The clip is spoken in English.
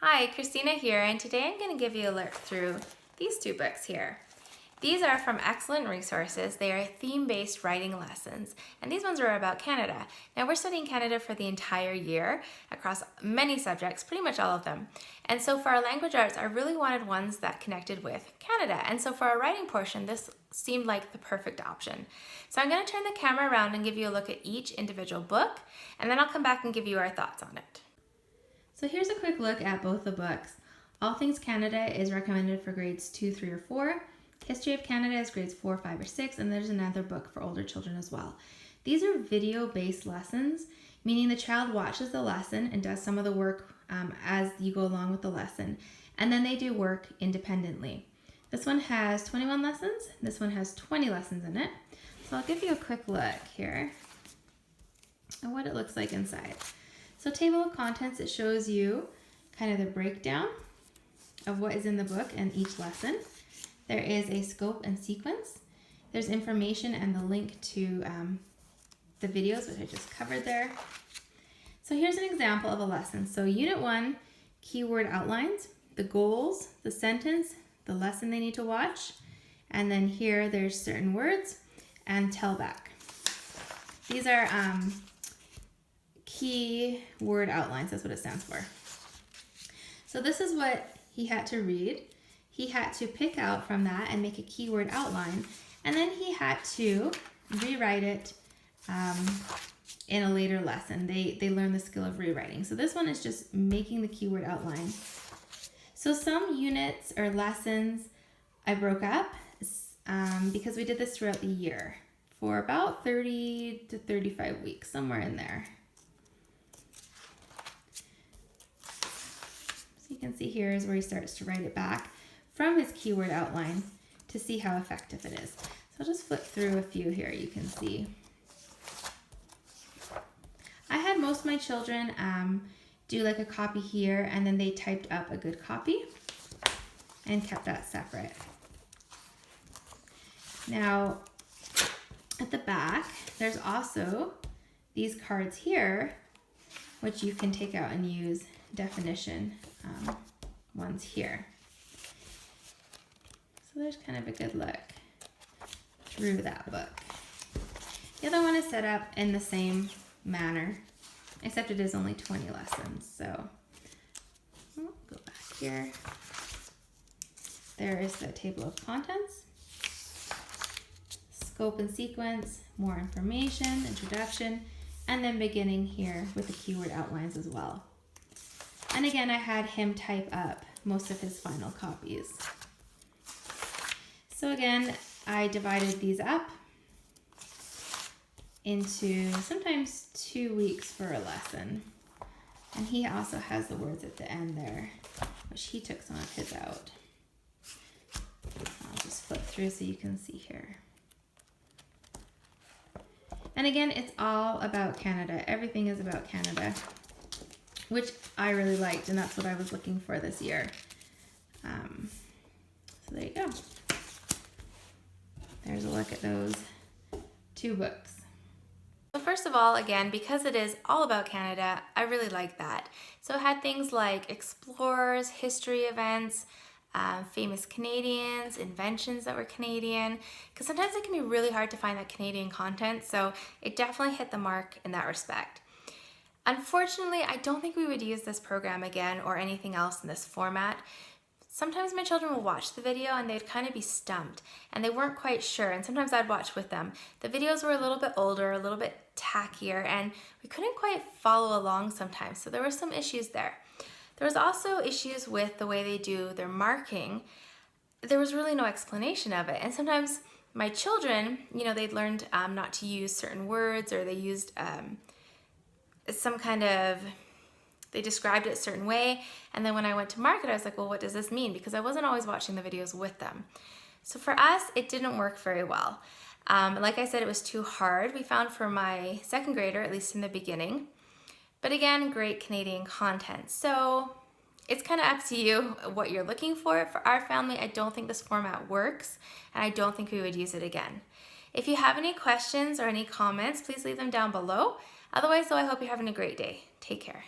Hi, Christina here, and today I'm going to give you a look through these two books here. These are from Excellent Resources. They are theme-based writing lessons, and these ones are about Canada. Now we're studying Canada for the entire year across many subjects, pretty much all of them. And so for our language arts, I really wanted ones that connected with Canada. And so for our writing portion, this seemed like the perfect option. So I'm going to turn the camera around and give you a look at each individual book, and then I'll come back and give you our thoughts on it. So here's a quick look at both the books. All Things Canada is recommended for grades 2, 3, or 4. History of Canada is grades 4, 5, or 6, and there's another book for older children as well. These are video-based lessons, meaning the child watches the lesson and does some of the work as you go along with the lesson, and then they do work independently. This one has 21 lessons, this one has 20 lessons in it. So I'll give you a quick look here at what it looks like inside. So table of contents, it shows you kind of the breakdown of what is in the book and each lesson. There is a scope and sequence. There's information and the link to the videos, which I just covered there. So here's an example of a lesson. So Unit 1, keyword outlines, the goals, the sentence, the lesson they need to watch, and then here there's certain words and tell back. These are key word outlines, that's what it stands for. So this is what he had to read. He had to pick out from that and make a keyword outline, and then he had to rewrite it in a later lesson. They learn the skill of rewriting. So this one is just making the keyword outline. So some units or lessons I broke up because we did this throughout the year for about 30 to 35 weeks, somewhere in there. So you can see here is where he starts to write it back from his keyword outline to see how effective it is. So I'll just flip through a few here you can see. I had most of my children do like a copy here, and then they typed up a good copy and kept that separate. Now at the back there's also these cards here which you can take out and use definition ones here. So there's kind of a good look through that book. The other one is set up in the same manner, except it is only 20 lessons. So I'll go back here. There is the table of contents, scope and sequence, more information, introduction, and then beginning here with the keyword outlines as well. And again, I had him type up most of his final copies. So again, I divided these up into sometimes 2 weeks for a lesson. And he also has the words at the end there, which he took some of his out. I'll just flip through so you can see here. And again, it's all about Canada. Everything is about Canada, which I really liked, and that's what I was looking for this year. So there you go. There's a look at those two books. So first of all, again, because it is all about Canada, I really like that. So it had things like explorers, history events, famous Canadians, inventions that were Canadian, because sometimes it can be really hard to find that Canadian content, so it definitely hit the mark in that respect. Unfortunately, I don't think we would use this program again or anything else in this format. Sometimes my children will watch the video and they'd kind of be stumped and they weren't quite sure, and sometimes I'd watch with them. The videos were a little bit older, a little bit tackier, and we couldn't quite follow along sometimes, so there were some issues there. There was also issues with the way they do their marking. There was really no explanation of it, and sometimes my children, they'd learned not to use certain words, or they used they described it a certain way, and then when I went to mark it, I was like, well, what does this mean? Because I wasn't always watching the videos with them. So for us, it didn't work very well. Like I said, it was too hard, we found, for my second grader, at least in the beginning. But again, great Canadian content. So it's kind of up to you what you're looking for. For our family, I don't think this format works, and I don't think we would use it again. If you have any questions or any comments, please leave them down below. Otherwise, though, I hope you're having a great day. Take care.